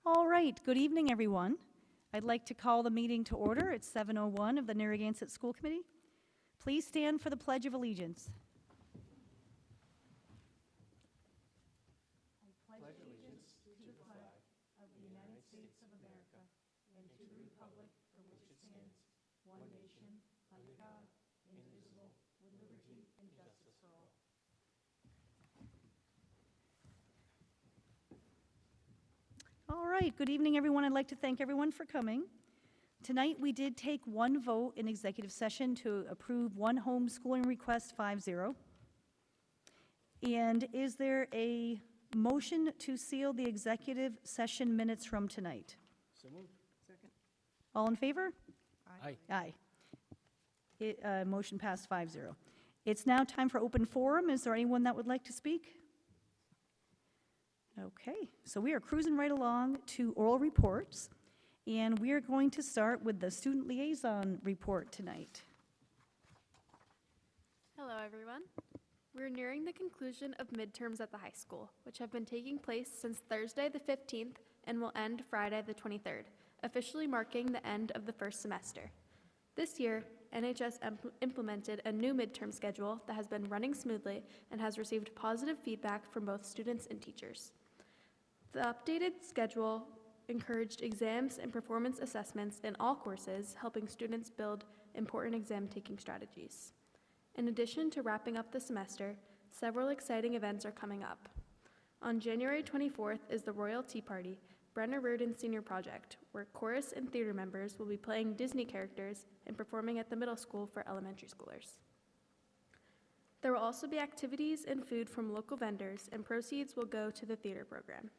All right, good evening, everyone. I'd like to call the meeting to order. It's 7:01 of the Narragansett School Committee. Please stand for the Pledge of Allegiance. I pledge allegiance to the flag of the United States of America and to the republic for which it stands, one nation, under God, indivisible, with liberty and justice for all. All right, good evening, everyone. I'd like to thank everyone for coming. Tonight, we did take one vote in executive session to approve one homeschooling request 5-0. And is there a motion to seal the executive session minutes from tonight? So moved. Second. All in favor? Aye. Aye. Motion passed 5-0. It's now time for open forum. Is there anyone that would like to speak? Okay, so we are cruising right along to oral reports, and we are going to start with the student liaison report tonight. Hello, everyone. We're nearing the conclusion of midterms at the high school, which have been taking place since Thursday the 15th and will end Friday the 23rd, officially marking the end of the first semester. This year, NHS implemented a new midterm schedule that has been running smoothly and has received positive feedback from both students and teachers. The updated schedule encouraged exams and performance assessments in all courses, helping students build important exam-taking strategies. In addition to wrapping up the semester, several exciting events are coming up. On January 24th is the Royal Tea Party, Brenner Reardon Senior Project, where chorus and theater members will be playing Disney characters and performing at the middle school for elementary schoolers. There will also be activities and food from local vendors, and proceeds will go to the theater program.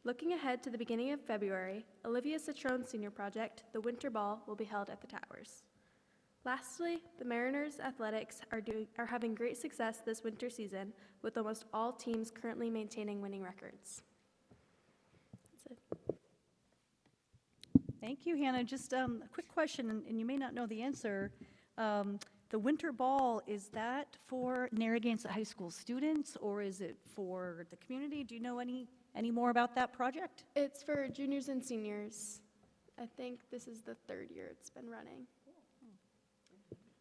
Looking ahead to the beginning of February, Olivia Citrone's senior project, the Winter Ball, will be held at the Towers. Lastly, the Mariners athletics are having great success this winter season, with almost all teams currently maintaining winning records. That's it. Thank you, Hannah. Just a quick question, and you may not know the answer. The Winter Ball, is that for Narragansett High School students, or is it for the community? Do you know any more about that project? It's for juniors and seniors. I think this is the third year it's been running.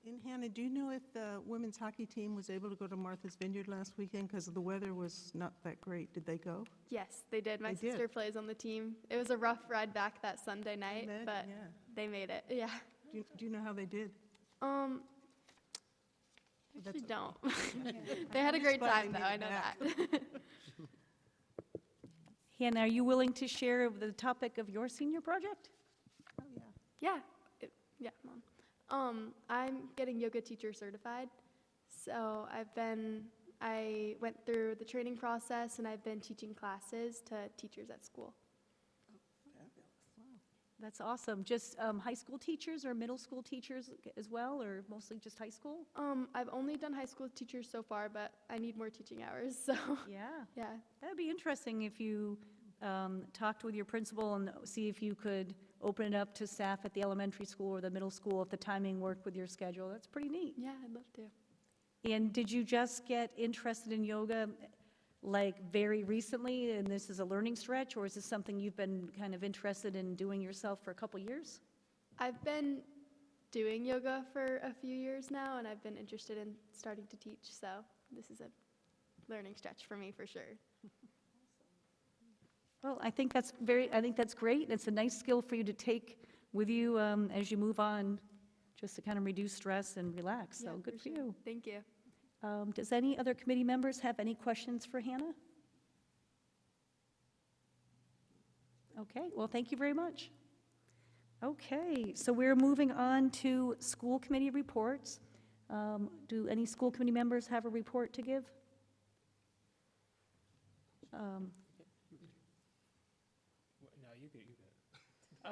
And Hannah, do you know if the women's hockey team was able to go to Martha's Vineyard last weekend because the weather was not that great? Did they go? Yes, they did. My They sister did. plays on the team. It was a rough ride back that Sunday night, bet, but yeah. they made it. Yeah. Do you know how they did? Actually That's don't. They had a just great glad time they though, made I it know back. that. Hannah, are you willing to share the topic of your senior project? Oh, yeah. Yeah, Mom. I'm getting yoga teacher certified. So I went through the training process and I've been teaching classes to teachers at school. That's awesome. Just high school teachers or middle school teachers as well, or mostly just high school? I've only done high school teachers so far, but I need more teaching hours, so Yeah. yeah. That'd be interesting if you talked with your principal and see if you could open it up to staff at the elementary school or the middle school if the timing worked with your schedule. That's pretty neat. Yeah, I'd love to. And did you just get interested in yoga like very recently and this is a learning stretch, or is this something you've been kind of interested in doing yourself for a couple years? I've been doing yoga for a few years now, and I've been interested in starting to teach, so this is a learning stretch for me for sure. Well, I think that's great. It's a nice skill for you to take with you as you move on, just to kind of reduce stress and relax. So Yeah, good for sure. you. Thank you. Does any other committee members have any questions for Hannah? Okay, well, thank you very much. Okay, so we're moving on to school committee reports. Do any school committee members have a report to give? No, you good.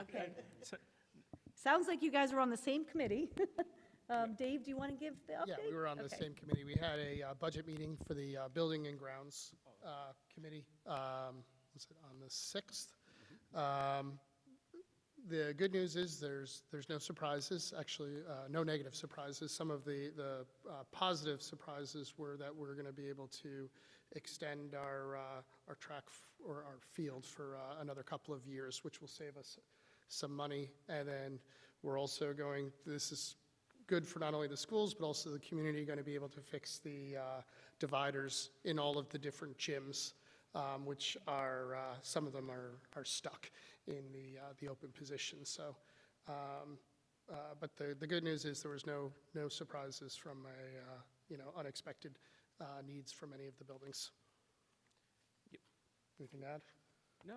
Okay. Sounds like you guys are on the same committee. Dave, do you want to give the update? Yeah, we were on the Okay. same committee. We had a budget meeting for the Building and Grounds Committee, was it on the 6th? The good news is there's no surprises, actually, no negative surprises. Some of the positive surprises were that we're going to be able to extend our track or our field for another couple of years, which will save us some money. And then we're also going, this is good for not only the schools, but also the community, going to be able to fix the dividers in all of the different gyms, which are, some of them are stuck in the open position. So, but the good news is there was no surprises from unexpected needs from any of the buildings. Anything to add? No,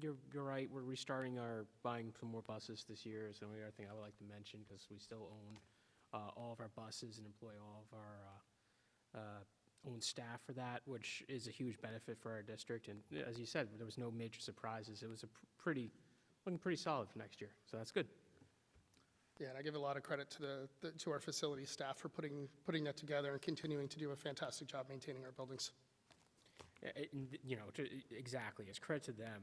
you're right. We're restarting buying some more buses this year. Is the only other thing I would like to mention, because we still own all of our buses and employ all of our own staff for that, which is a huge benefit for our district. And as you said, there was no major surprises. It was looking pretty solid for next year. So that's good. Yeah, and I give a lot of credit to our facility staff for putting that together and continuing to do a fantastic job maintaining our buildings. Exactly. It's credit to them.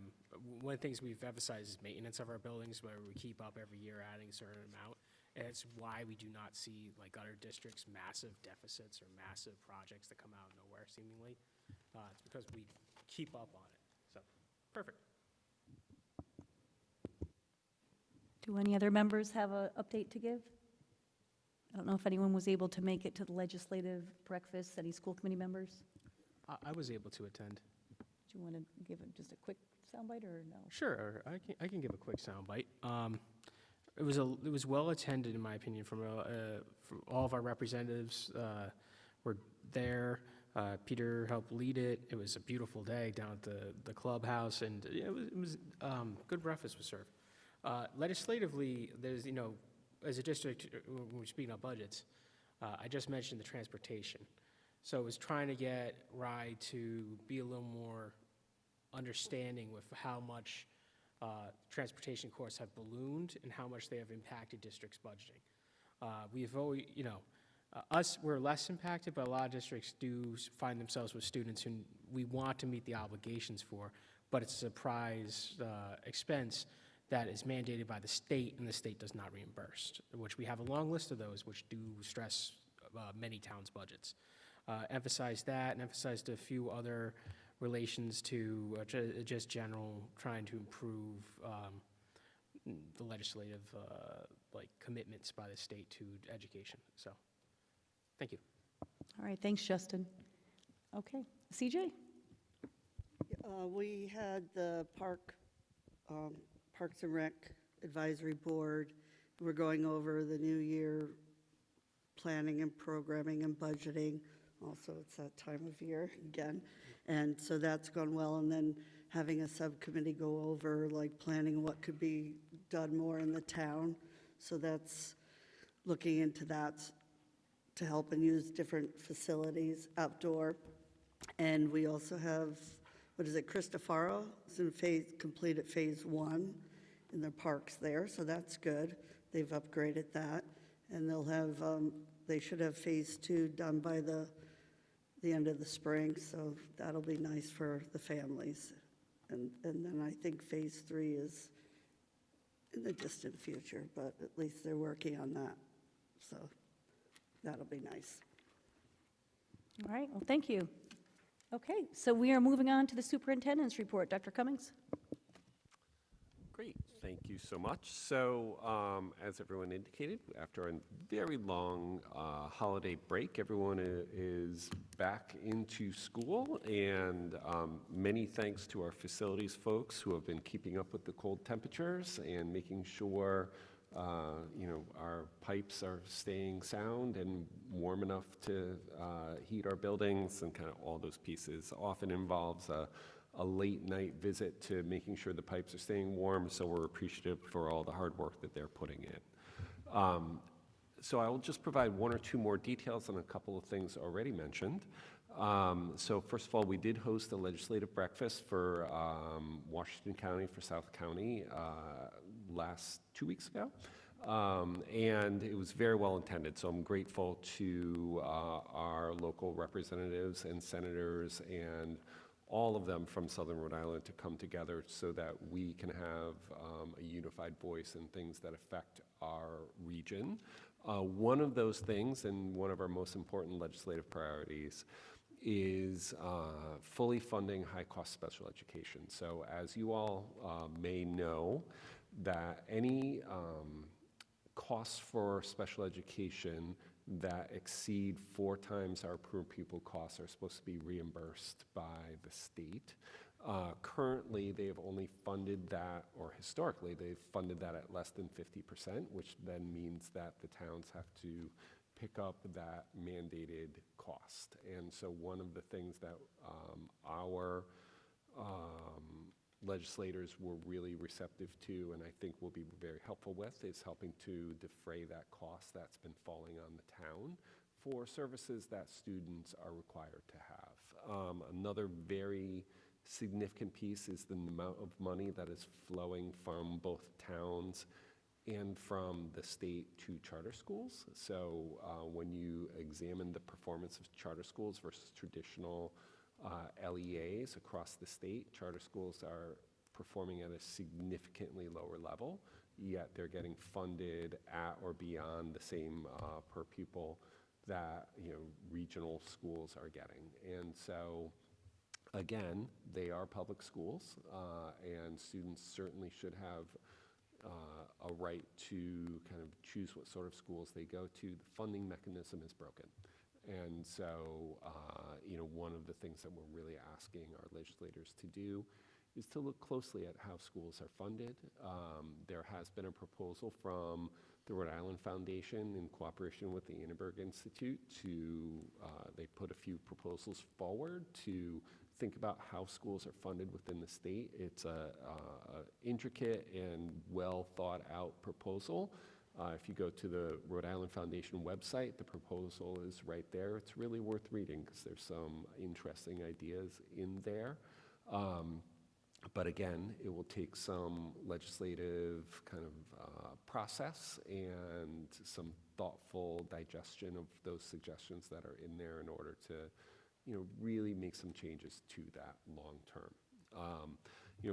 One of the things we've emphasized is maintenance of our buildings, where we keep up every year, adding a certain amount. And it's why we do not see, like other districts, massive deficits or massive projects that come out of nowhere, seemingly. It's because we keep up on it. So, perfect. Do any other members have an update to give? I don't know if anyone was able to make it to the legislative breakfast, any school committee members? I was able to attend. Do you want to give just a quick soundbite or no? Sure, I can give a quick soundbite. It was well attended, in my opinion, from all of our representatives were there. Peter helped lead it. It was a beautiful day down at the clubhouse, and it was good breakfast was served. Legislatively, there's, as a district, when we're speaking about budgets, I just mentioned the transportation. So it was trying to get RIDE to be a little more understanding with how much transportation costs have ballooned and how much they have impacted districts' budgeting. We've always, we're less impacted, but a lot of districts do find themselves with students who we want to meet the obligations for, but it's a surprise expense that is mandated by the state, and the state does not reimburse, which we have a long list of those which do stress many towns' budgets. Emphasized that, and emphasized a few other relations to just general trying to improve the legislative commitments by the state to education. So, thank you. All right, thanks, Justin. Okay, CJ? We had the Parks and Rec Advisory Board. We're going over the new year planning and programming and budgeting. Also, it's that time of year again. And so that's gone well. And then having a subcommittee go over planning what could be done more in the town. So that's looking into that to help and use different facilities outdoor. And we also have, Cristofaro is completed phase 1 in their parks there. So that's good. They've upgraded that. And they'll have, they should have phase 2 done by the end of the spring, so that'll be nice for the families. And then I think phase 3 is in the distant future, but at least they're working on that. So that'll be nice. All right, well, thank you. Okay, so we are moving on to the superintendent's report. Dr. Cummings? Great, thank you so much. So as everyone indicated, after a very long holiday break, everyone is back into school, and many thanks to our facilities folks who have been keeping up with the cold temperatures and making sure our pipes are staying sound and warm enough to heat our buildings, and kind of all those pieces. Often involves a late night visit to making sure the pipes are staying warm, so we're appreciative for all the hard work that they're putting in. So I will just provide one or two more details on a couple of things already mentioned. So first of all, we did host a legislative breakfast for Washington County, for South County, last 2 weeks ago. And it was very well attended, so I'm grateful to our local representatives and senators and all of them from Southern Rhode Island to come together so that we can have a unified voice in things that affect our region. One of those things, and one of our most important legislative priorities, is fully funding high-cost special education. So as you all may know, that any costs for special education that exceed 4 times our per pupil costs are supposed to be reimbursed by the state. Currently, they've only funded that, or historically, they've funded that at less than 50%, which then means that the towns have to pick up that mandated cost. And so one of the things that our legislators were really receptive to, and I think will be very helpful with, is helping to defray that cost that's been falling on the town for services that students are required to have. Another very significant piece is the amount of money that is flowing from both towns and from the state to charter schools. So when you examine the performance of charter schools versus traditional LEAs across the state, charter schools are performing at a significantly lower level, yet they're getting funded at or beyond the same per pupil that regional schools are getting. And so again, they are public schools, and students certainly should have a right to kind of choose what sort of schools they go to. The funding mechanism is broken. And so, one of the things that we're really asking our legislators to do is to look closely at how schools are funded. There has been a proposal from the Rhode Island Foundation in cooperation with the Annenberg Institute they put a few proposals forward to think about how schools are funded within the state. It's a intricate and well thought out proposal. If you go to the Rhode Island Foundation website, the proposal is right there. It's really worth reading because there's some interesting ideas in there. But again, it will take some legislative kind of process and some thoughtful digestion of those suggestions that are in there in order to really make some changes to that long term.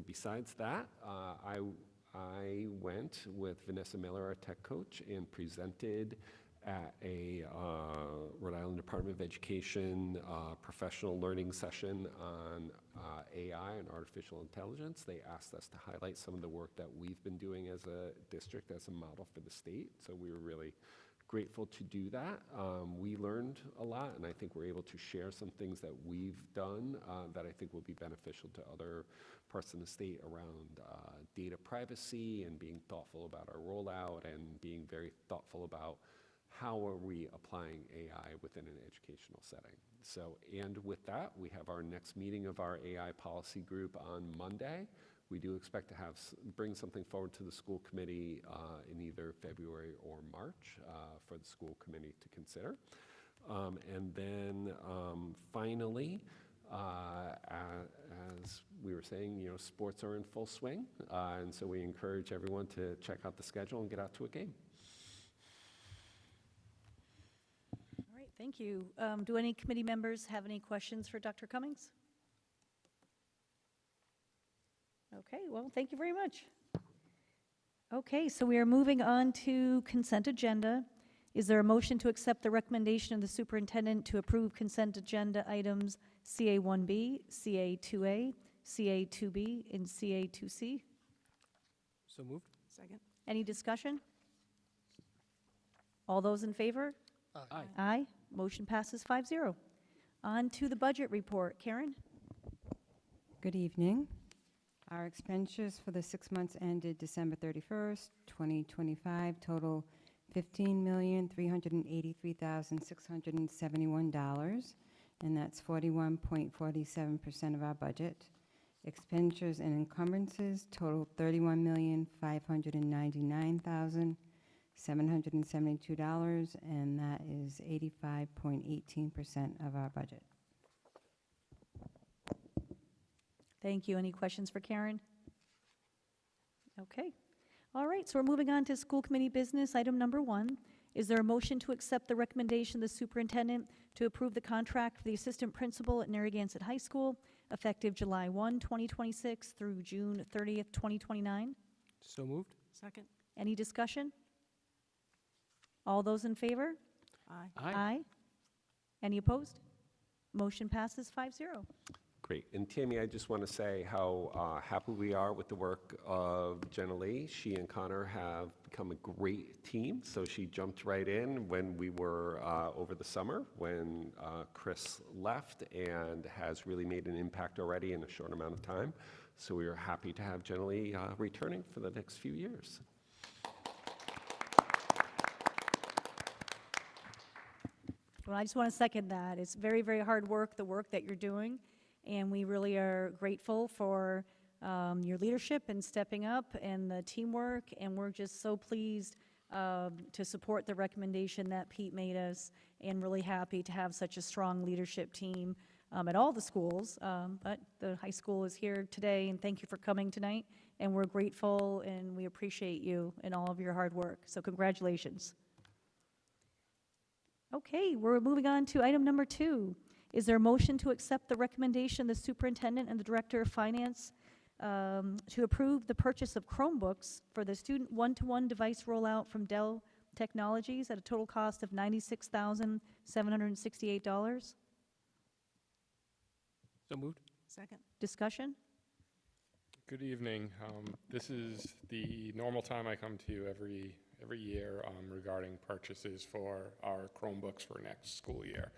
Besides that, I went with Vanessa Miller, our tech coach, and presented at a Rhode Island Department of Education professional learning session on AI and artificial intelligence. They asked us to highlight some of the work that we've been doing as a district as a model for the state. So we were really grateful to do that. We learned a lot, and I think we're able to share some things that we've done that I think will be beneficial to other parts of the state around data privacy and being thoughtful about our rollout and being very thoughtful about how are we applying AI within an educational setting. So, and with that, we have our next meeting of our AI policy group on Monday. We do expect to bring something forward to the school committee in either February or March for the school committee to consider. And then finally, as we were saying, sports are in full swing. And so we encourage everyone to check out the schedule and get out to a game. All right, thank you. Do any committee members have any questions for Dr. Cummings? Okay, well, thank you very much. Okay, so we are moving on to consent agenda. Is there a motion to accept the recommendation of the superintendent to approve consent agenda items CA1B, CA2A, CA2B, and CA2C? So moved. Second? Any discussion? All those in favor? Aye. Aye. Motion passes 5-0. On to the budget report. Karen? Good evening. Our expenditures for the 6 months ended December 31st, 2025 total $15,383,671, and that's 41.47% of our budget. Expenditures and encumbrances total $31,599,772, and that is 85.18% of our budget. Thank you. Any questions for Karen? Okay. All right, so we're moving on to school committee business. Item number 1. Is there a motion to accept the recommendation of the superintendent to approve the contract for the assistant principal at Narragansett High School effective July 1, 2026 through June 30th, 2029? So moved. Second? Any discussion? All those in favor? Aye. Aye. Any opposed? Motion passes 5-0. Great. And Tammy, I just want to say how happy we are with the work of Jenna Lee. She and Connor have become a great team. So she jumped right in when we were over the summer, when Chris left, and has really made an impact already in a short amount of time. So we are happy to have Jenna Lee returning for the next few years. Well, I just want to second that. It's very, very hard work, the work that you're doing, and we really are grateful for your leadership and stepping up and the teamwork, and we're just so pleased to support the recommendation that Pete made us, and really happy to have such a strong leadership team at all the schools, but the high school is here today, and thank you for coming tonight, and we're grateful and we appreciate you and all of your hard work, so congratulations. Okay, we're moving on to item number 2. Is there a motion to accept the recommendation of the superintendent and the director of finance to approve the purchase of Chromebooks for the student one-to-one device rollout from Dell Technologies at a total cost of $96,768? So moved. Second. Discussion? Good evening. This is the normal time I come to you every year regarding purchases for our Chromebooks for next school year.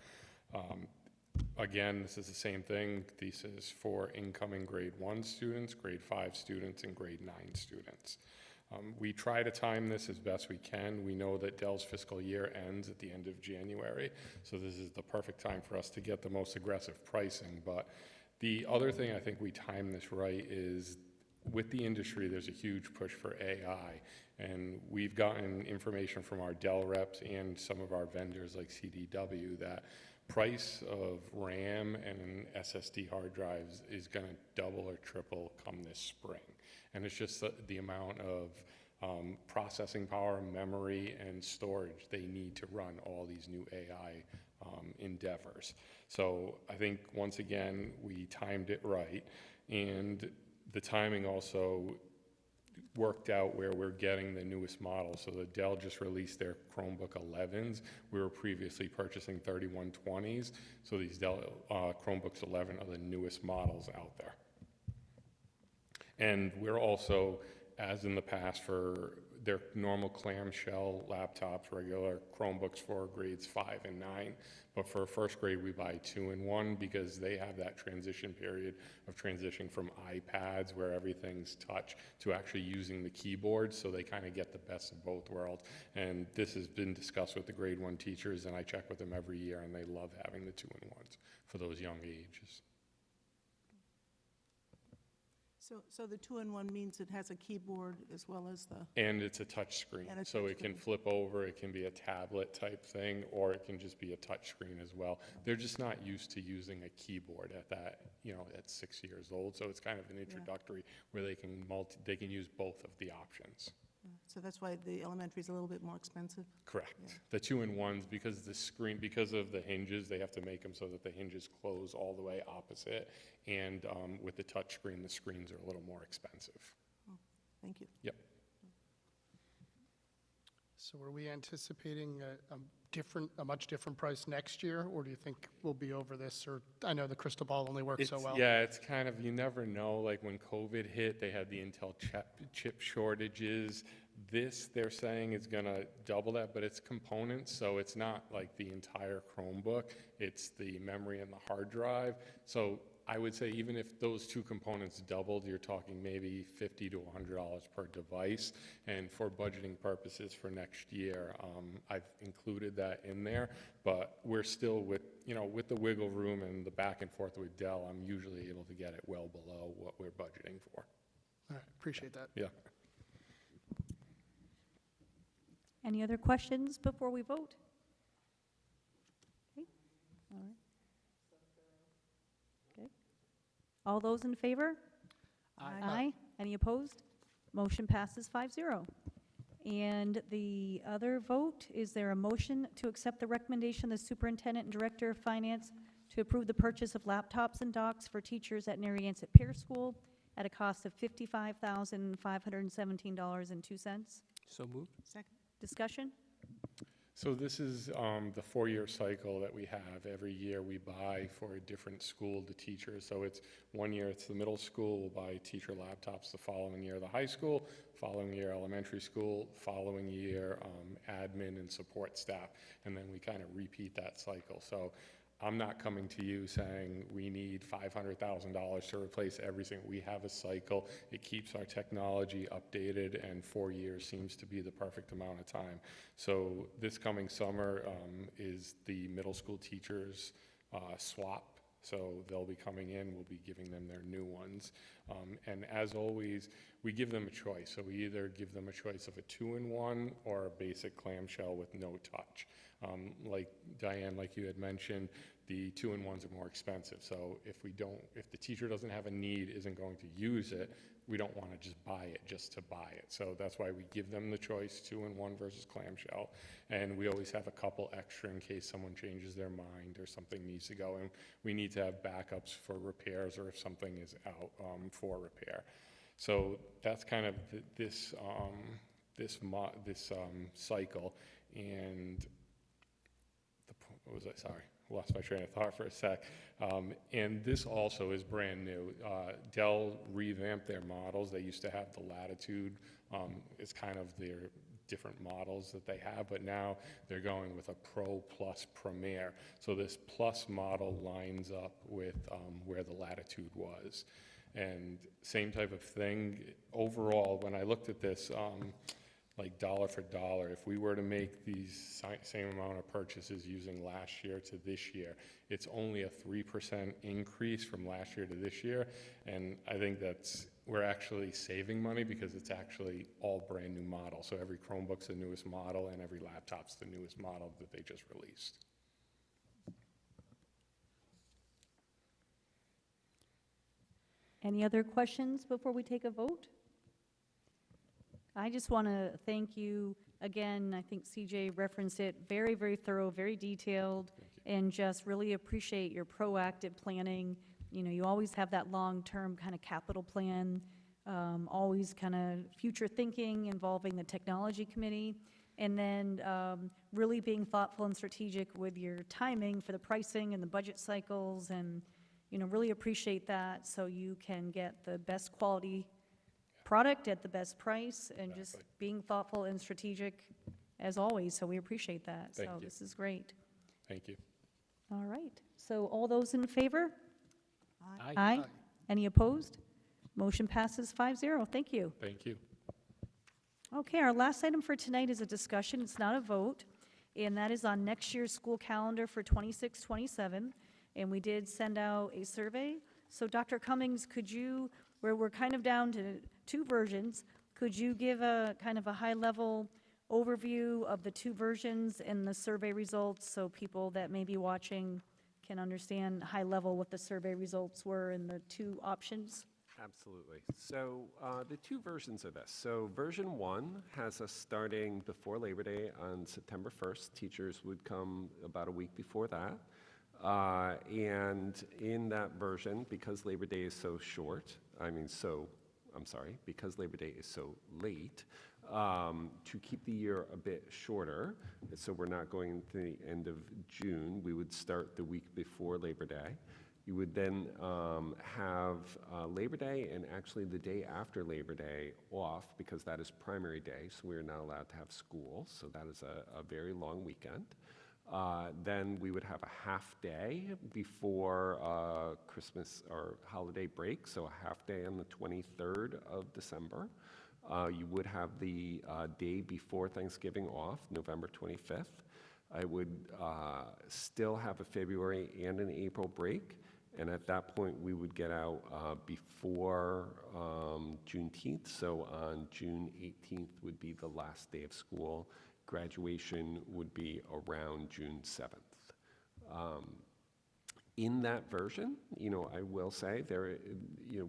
Again, this is the same thing. This is for incoming grade 1 students, grade 5 students, and grade 9 students. We try to time this as best we can. We know that Dell's fiscal year ends at the end of January, so this is the perfect time for us to get the most aggressive pricing. But the other thing I think we time this right is with the industry, there's a huge push for AI, and we've gotten information from our Dell reps and some of our vendors like CDW that price of RAM and SSD hard drives is going to double or triple come this spring. And it's just the amount of processing power, memory, and storage they need to run all these new AI endeavors. So I think, once again, we timed it right. And the timing also worked out where we're getting the newest model. So the Dell just released their Chromebook 11s. We were previously purchasing 3120s. So these Dell Chromebooks 11 are the newest models out there. And we're also, as in the past, for their normal clamshell laptops, regular Chromebooks for grades 5 and 9. But for first grade, we buy 2-in-1 because they have that transition period of transitioning from iPads, where everything's touch, to actually using the keyboard, so they kind of get the best of both worlds. And this has been discussed with the grade 1 teachers, and I check with them every year, and they love having the 2-in-1s for those young ages. So the 2-in-1 means it has a keyboard as well as the... And it's a touch screen, And a so touch it can screen. flip over, it can be a tablet type thing, or it can just be a touch screen as well. They're just not used to using a keyboard at that, at 6 years old, so it's kind of an introductory where they can use both of the options. So that's why the elementary is a little bit more expensive? Correct. Yeah. The 2-in-1s, because of the hinges, they have to make them so that the hinges close all the way opposite, and with the touch screen, the screens are a little more expensive. Thank you. Yep. So are we anticipating a much different price next year, or do you think we'll be over this? Or I know the crystal ball only works so well. Yeah, it's kind of, you never know. Like when COVID hit, they had the Intel chip shortages. This, they're saying, is going to double that, but it's components, so it's not like the entire Chromebook. It's the memory and the hard drive. So I would say even if those two components doubled, you're talking maybe $50 to $100 per device. And for budgeting purposes for next year, I've included that in there. But we're still with the wiggle room and the back and forth with Dell, I'm usually able to get it well below what we're budgeting for. All right, appreciate that. Yeah. Any other questions before we vote? Okay. All right. Okay. All those in favor? Aye. Any opposed? Motion passes 5-0. And the other vote, is there a motion to accept the recommendation of the superintendent and director of finance to approve the purchase of laptops and docks for teachers at Narragansett Peer School at a cost of $55,517.02? So moved. Second. Discussion? So this is the four-year cycle that we have. Every year we buy for a different school the teachers. So it's 1 year it's the middle school, we'll buy teacher laptops. The following year the high school, following year elementary school, following year admin and support staff. And then we kind of repeat that cycle. So I'm not coming to you saying we need $500,000 to replace everything. We have a cycle. It keeps our technology updated, and 4 years seems to be the perfect amount of time. So this coming summer is the middle school teachers swap. So they'll be coming in, we'll be giving them their new ones. And as always, we give them a choice. So we either give them a choice of a 2-in-1 or a basic clamshell with no touch. Like Diane, like you had mentioned, the 2-in-1s are more expensive. So if the teacher doesn't have a need, isn't going to use it, we don't want to just buy it just to buy it. So that's why we give them the choice, 2-in-1 versus clamshell. And we always have a couple extra in case someone changes their mind or something needs to go. And we need to have backups for repairs or if something is out for repair. So that's kind of this cycle. And what was I? Sorry, lost my train of thought for a sec. And this also is brand new. Dell revamped their models. They used to have the Latitude. It's kind of their different models that they have, but now they're going with a Pro Plus Premier. So this Plus model lines up with where the Latitude was. And same type of thing. Overall, when I looked at this, like dollar for dollar, if we were to make these same amount of purchases using last year to this year, it's only a 3% increase from last year to this year. And I think we're actually saving money because it's actually all brand new models. So every Chromebook's the newest model and every laptop's the newest model that they just released. Any other questions before we take a vote? I just want to thank you again. I think CJ referenced it, very, very thorough, very detailed, and just really appreciate your proactive planning. You know, you always have that long-term kind of capital plan, always kind of future thinking involving the technology committee, and then really being thoughtful and strategic with your timing for the pricing and the budget cycles, and, you know, really appreciate that so you can get the best quality product at the best price, and just being thoughtful and strategic as always, so we appreciate that. Thank So you. this is great. Thank you. All right, so all those in favor? Aye. Aye. Any opposed? Motion passes 5-0. Thank you. Thank you. Okay, our last item for tonight is a discussion, it's not a vote, and that is on next year's school calendar for 26-27, and we did send out a survey. So Dr. Cummings, could you, we're kind of down to 2 versions, could you give a kind of a high-level overview of the 2 versions and the survey results so people that may be watching can understand high level what the survey results were in the 2 options? Absolutely. So the 2 versions of this. So version 1 has us starting before Labor Day on September 1st. Teachers would come about a week before that. And in that version, because Labor Day is so short, because Labor Day is so late, to keep the year a bit shorter, so we're not going to the end of June, we would start the week before Labor Day. You would then have Labor Day and actually the day after Labor Day off because that is primary day, so we're not allowed to have school, so that is a very long weekend. Then we would have a half day before Christmas or holiday break, so a half day on the 23rd of December. You would have the day before Thanksgiving off, November 25th. I would still have a February and an April break, and at that point we would get out before Juneteenth, so on June 18th would be the last day of school. Graduation would be around June 7th. In that version, I will say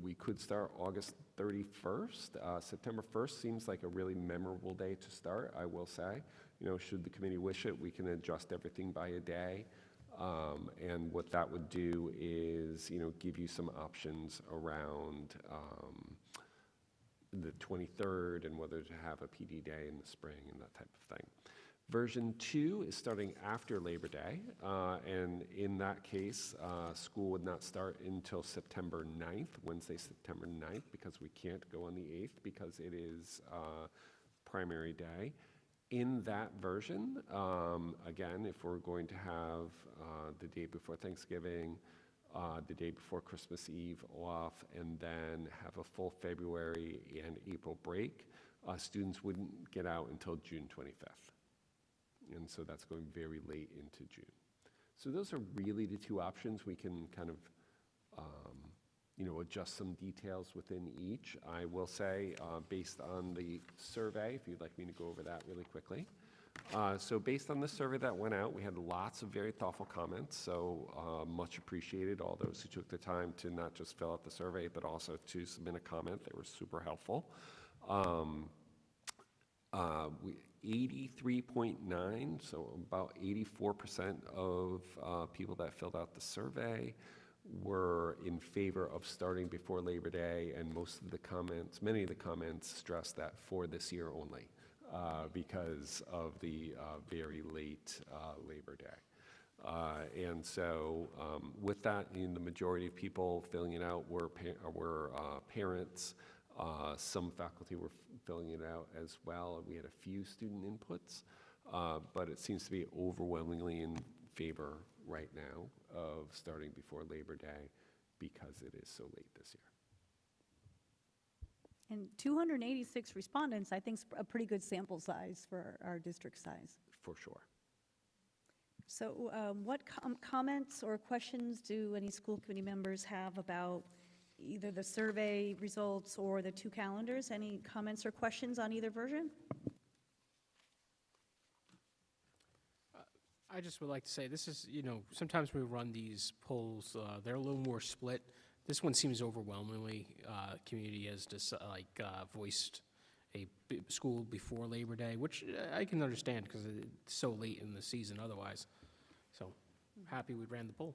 we could start August 31st. September 1st seems like a really memorable day to start, I will say. Should the committee wish it, we can adjust everything by a day. And what that would do is, give you some options around the 23rd and whether to have a PD day in the spring and that type of thing. Version 2 is starting after Labor Day, and in that case, school would not start until September 9th, Wednesday, September 9th, because we can't go on the 8th because it is primary day. In that version, again, if we're going to have the day before Thanksgiving, the day before Christmas Eve off, and then have a full February and April break, students wouldn't get out until June 25th. And so that's going very late into June. So those are really the two options. We can kind of, adjust some details within each. I will say, based on the survey, if you'd like me to go over that really quickly. So based on the survey that went out, we had lots of very thoughtful comments, so much appreciated, all those who took the time to not just fill out the survey, but also to submit a comment. They were super helpful. 83.9, so about 84% of people that filled out the survey were in favor of starting before Labor Day, and many of the comments stressed that for this year only, because of the very late Labor Day. And so with that, the majority of people filling it out were parents. Some faculty were filling it out as well. We had a few student inputs, but it seems to be overwhelmingly in favor right now of starting before Labor Day because it is so late this year. And 286 respondents, I think, is a pretty good sample size for our district size. For sure. So what comments or questions do any school committee members have about either the survey results or the two calendars? Any comments or questions on either version? I just would like to say, this is, sometimes when we run these polls, they're a little more split. This one seems overwhelmingly, community has just voiced a school before Labor Day, which I can understand because it's so late in the season otherwise. So happy we ran the poll.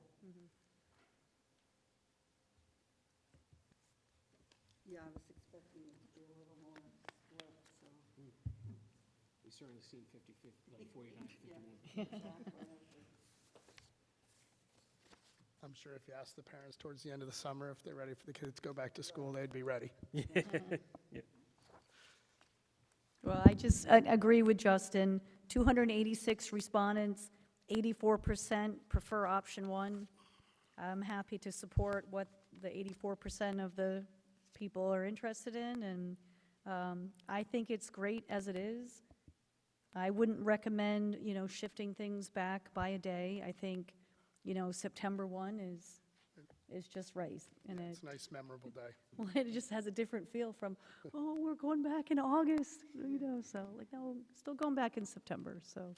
Yeah, I was expecting it to be a little more split, so. We certainly seen 50-50, like 49, 51. I'm sure if you ask the parents towards the end of the summer if they're ready for the kids to go back to school, they'd be ready. Well, I agree with Justin. 286 respondents, 84% prefer option one. I'm happy to support what the 84% of the people are interested in, and I think it's great as it is. I wouldn't recommend, shifting things back by a day. I think, September 1 is just right. And It's a nice, memorable day. well, it just has a different feel from, we're going back in August, so like, no, still going back in September, so.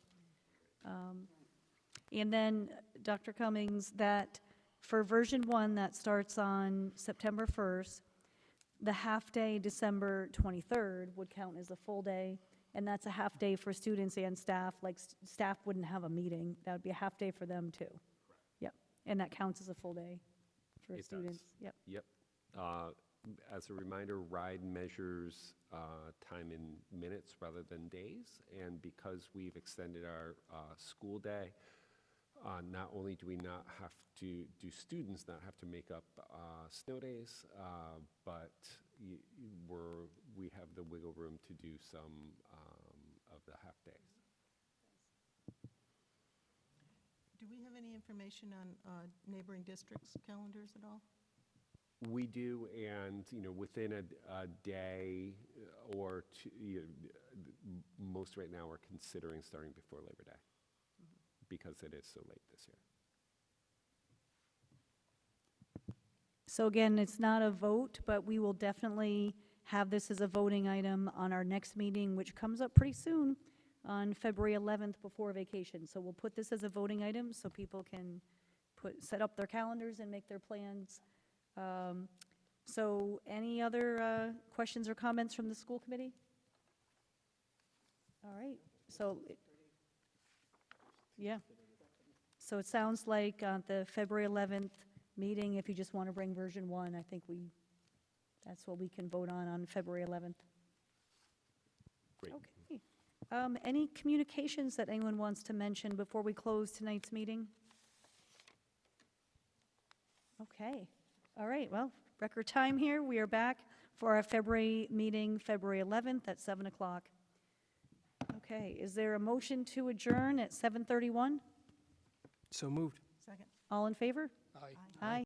And then, Dr. Cummings, that for version 1 that starts on September 1st, the half-day December 23rd would count as a full day, and that's a half-day for students and staff. Like, staff wouldn't have a meeting. That would be a half-day for them, too. Yep, and that counts as a full day for It students. does. Yep. As a reminder, RIDE measures time in minutes rather than days, and because we've extended our school day, not only do we not have to, do students not have to make up snow days, but we have the wiggle room to do some of the half days. Do we have any information on neighboring districts' calendars at all? We do, and within a day or two, most right now are considering starting before Labor Day because it is so late this year. So again, it's not a vote, but we will definitely have this as a voting item on our next meeting, which comes up pretty soon, on February 11th before vacation. So we'll put this as a voting item so people can set up their calendars and make their plans. So any other questions or comments from the school committee? All right, so, yeah. So it sounds like the February 11th meeting, if you just want to bring version 1, I think that's what we can vote on February 11th. Great. Okay. Any communications that anyone wants to mention before we close tonight's meeting? Okay, all right, well, record time here. We are back for our February meeting, February 11th at 7 o'clock. Okay, is there a motion to adjourn at 7:31? So moved. Second. All in favor? Aye. Aye.